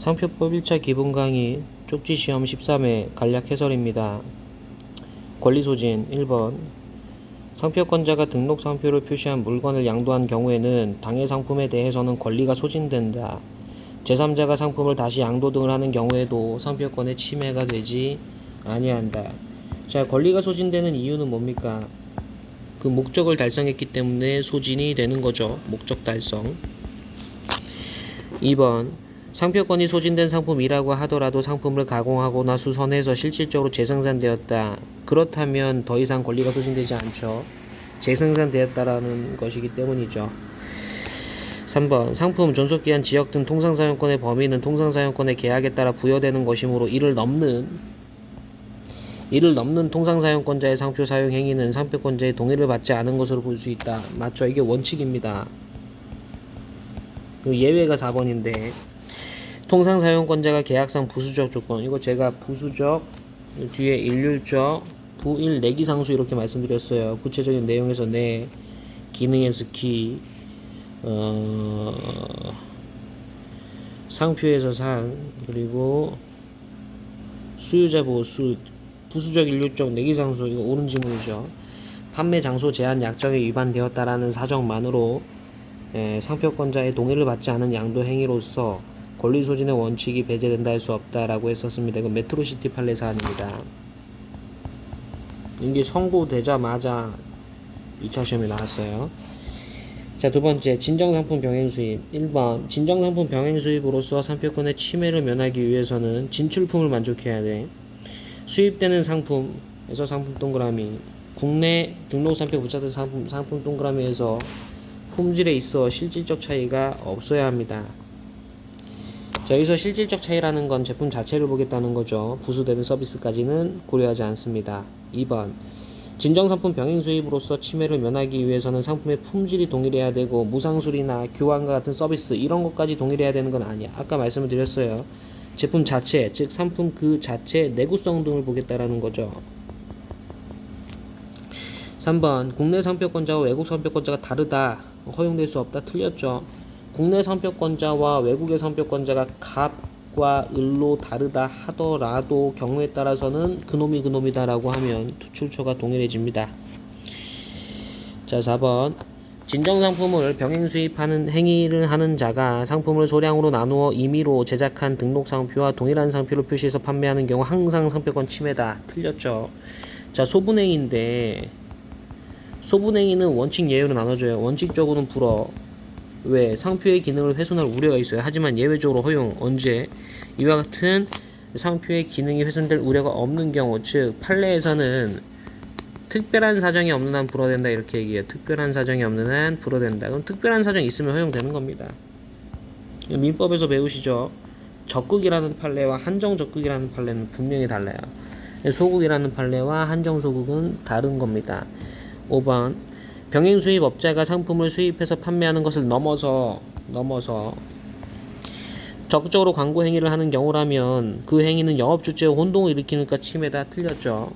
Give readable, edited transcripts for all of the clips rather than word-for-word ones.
상표법 1차 기본 강의 쪽지시험 13회 간략 해설입니다. 권리소진 1번 상표권자가 등록 상표를 표시한 물건을 양도한 경우에는 당해 상품에 대해서는 권리가 소진된다. 제3자가 상품을 다시 양도 등을 하는 경우에도 상표권의 침해가 되지 아니한다. 자, 권리가 소진되는 이유는 뭡니까? 그 목적을 달성했기 때문에 소진이 되는 거죠. 목적 달성. 2번 상표권이 소진된 상품이라고 하더라도 상품을 가공하거나 수선해서 실질적으로 재생산되었다. 그렇다면 더 이상 권리가 소진되지 않죠. 재생산되었다라는 것이기 때문이죠. 3번 상품, 존속기한, 지역 등 통상사용권의 범위는 통상사용권의 계약에 따라 부여되는 것이므로 이를 넘는 통상사용권자의 상표 사용 행위는 상표권자의 동의를 받지 않은 것으로 볼 수 있다. 맞죠? 이게 원칙입니다. 예외가 4번인데 통상사용권자가 계약상 부수적 조건, 이거 제가 부수적 뒤에 일률적 부일 내기상수 이렇게 말씀드렸어요. 구체적인 내용에서 내, 기능에서 기, 상표에서 상, 그리고 수유자 보수, 부수적 일률적 내기상수, 이거 옳은 지문이죠. 판매 장소 제한 약정에 위반되었다라는 사정만으로 상표권자의 동의를 받지 않은 양도 행위로서 권리소진의 원칙이 배제된다 할 수 없다라고 했었습니다. 이건 메트로시티 판례 사안입니다. 이게 선고되자마자 2차 시험에 나왔어요. 자, 두 번째, 진정상품 병행 수입. 1번, 진정상품 병행 수입으로서 상표권의 침해를 면하기 위해서는 진출품을 만족해야 돼. 수입되는 상품에서 상품 동그라미, 국내 등록상표 부착된 상품 동그라미에서 품질에 있어 실질적 차이가 없어야 합니다. 자, 여기서 실질적 차이라는 건 제품 자체를 보겠다는 거죠. 부수되는 서비스까지는 고려하지 않습니다. 2번, 진정상품 병행 수입으로서 침해를 면하기 위해서는 상품의 품질이 동일해야 되고 무상수리나 교환과 같은 서비스 이런 것까지 동일해야 되는 건 아니야. 아까 말씀을 드렸어요. 제품 자체, 즉 상품 그 자체의 내구성 등을 보겠다라는 거죠. 3번, 국내 상표권자와 외국 상표권자가 다르다. 허용될 수 없다. 틀렸죠. 국내 상표권자와 외국의 상표권자가 값과 을로 다르다 하더라도 경우에 따라서는 그놈이 그놈이다라고 하면 출처가 동일해집니다. 자, 4번, 진정상품을 병행 수입하는 행위를 하는 자가 상품을 소량으로 나누어 임의로 제작한 등록상표와 동일한 상표를 표시해서 판매하는 경우 항상 상표권 침해다. 틀렸죠. 자, 소분행위인데 소분행위는 원칙 예외로 나눠줘요. 원칙적으로는 불허. 왜? 상표의 기능을 훼손할 우려가 있어요. 하지만 예외적으로 허용. 언제? 이와 같은 상표의 기능이 훼손될 우려가 없는 경우, 즉 판례에서는 특별한 사정이 없는 한 불허된다 이렇게 얘기해요. 특별한 사정이 없는 한 불허된다. 그럼 특별한 사정이 있으면 허용되는 겁니다. 민법에서 배우시죠? 적극이라는 판례와 한정적극이라는 판례는 분명히 달라요. 소극이라는 판례와 한정소극은 다른 겁니다. 5번, 병행수입업자가 상품을 수입해서 판매하는 것을 넘어서 적극적으로 광고 행위를 하는 경우라면 그 행위는 영업주체의 혼동을 일으키니까 침해다. 틀렸죠.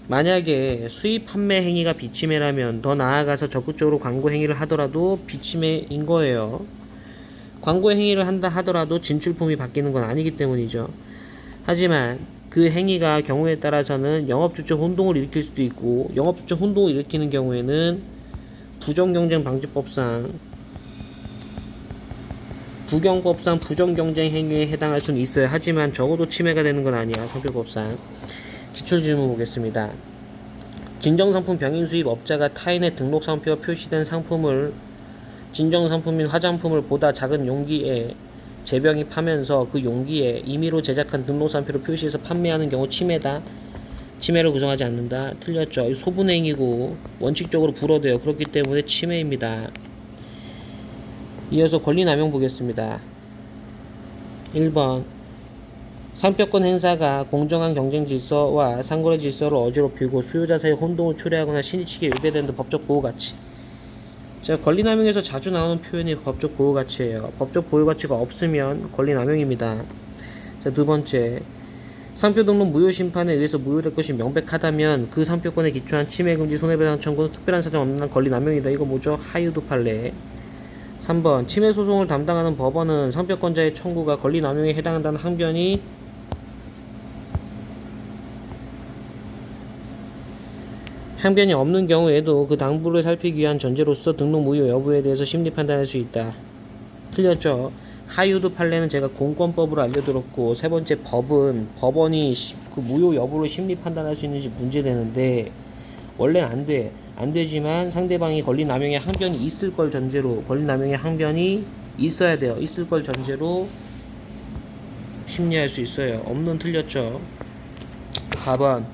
만약에 수입 판매 행위가 비침해라면 더 나아가서 적극적으로 광고 행위를 하더라도 비침해인 거예요. 광고 행위를 한다 하더라도 진출품이 바뀌는 건 아니기 때문이죠. 하지만 그 행위가 경우에 따라서는 영업주체 혼동을 일으킬 수도 있고, 영업주체 혼동을 일으키는 경우에는 부정경쟁방지법상 부경법상 부정경쟁 행위에 해당할 수는 있어요. 하지만 적어도 침해가 되는 건 아니야. 상표법상. 기출질문 보겠습니다. 진정상품 병행수입 업자가 타인의 등록상표가 표시된 상품을 진정상품인 화장품을 보다 작은 용기에 재병입하면서 그 용기에 임의로 제작한 등록상표를 표시해서 판매하는 경우 침해다. 침해를 구성하지 않는다. 틀렸죠. 소분행위고 원칙적으로 불허돼요. 그렇기 때문에 침해입니다. 이어서 권리남용 보겠습니다. 1번, 상표권 행사가 공정한 경쟁 질서와 상거래 질서를 어지럽히고 수요자 사이 혼동을 초래하거나 신의치게 위배되는 법적 보호가치. 자, 권리남용에서 자주 나오는 표현이 법적 보호가치예요. 법적 보호가치가 없으면 권리남용입니다. 자, 두 번째, 상표 등록 무효 심판에 의해서 무효될 것이 명백하다면 그 상표권에 기초한 침해 금지 손해배상 청구는 특별한 사정 없는 한 권리남용이다. 이거 뭐죠? 하유도 판례. 3번 침해 소송을 담당하는 법원은 상표권자의 청구가 권리 남용에 해당한다는 항변이 없는 경우에도 그 당부를 살피기 위한 전제로서 등록 무효 여부에 대해서 심리 판단할 수 있다. 틀렸죠. 하유도 판례는 제가 공권법으로 알려드렸고, 세 번째 법원이 그 무효 여부를 심리 판단할 수 있는지 문제되는데 원래 안 되지만 상대방이 권리 남용의 항변이 있을 걸 전제로, 권리 남용의 항변이 있어야 돼요. 있을 걸 전제로 심리할 수 있어요. 없는 틀렸죠. 4번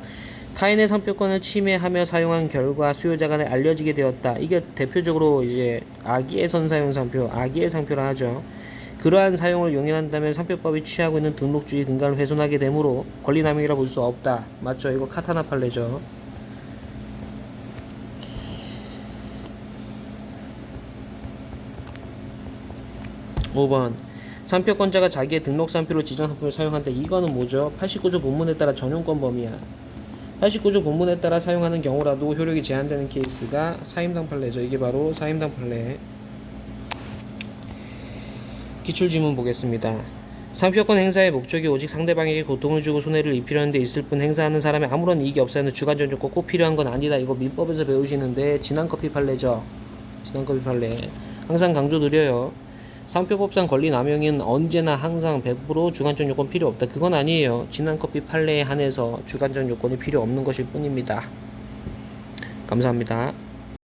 타인의 상표권을 침해하며 사용한 결과 수요자 간에 알려지게 되었다. 이게 대표적으로 이제 악의의 선사용 상표, 악의의 상표라 하죠. 그러한 사용을 용인한다면 상표법이 취하고 있는 등록주의 근간을 훼손하게 되므로 권리남용이라 볼 수 없다. 맞죠? 이거 카타나 판례죠. 5번 상표권자가 자기의 등록상표로 지정 상표를 사용한다. 이거는 뭐죠? 89조 본문에 따라 전용권 범위야. 89조 본문에 따라 사용하는 경우라도 효력이 제한되는 케이스가 사임당 판례죠. 이게 바로 사임당 판례. 기출지문 보겠습니다. 상표권 행사의 목적이 오직 상대방에게 고통을 주고 손해를 입히려는 데 있을 뿐 행사하는 사람의 아무런 이익이 없어야 하는 주관적 요건 꼭 필요한 건 아니다. 이거 민법에서 배우시는데 진한커피 판례죠. 진한커피 판례. 항상 강조드려요. 상표법상 권리 남용은 언제나 항상 100% 주관적 요건 필요 없다. 그건 아니에요. 진한커피 판례에 한해서 주관적 요건이 필요 없는 것일 뿐입니다. 감사합니다.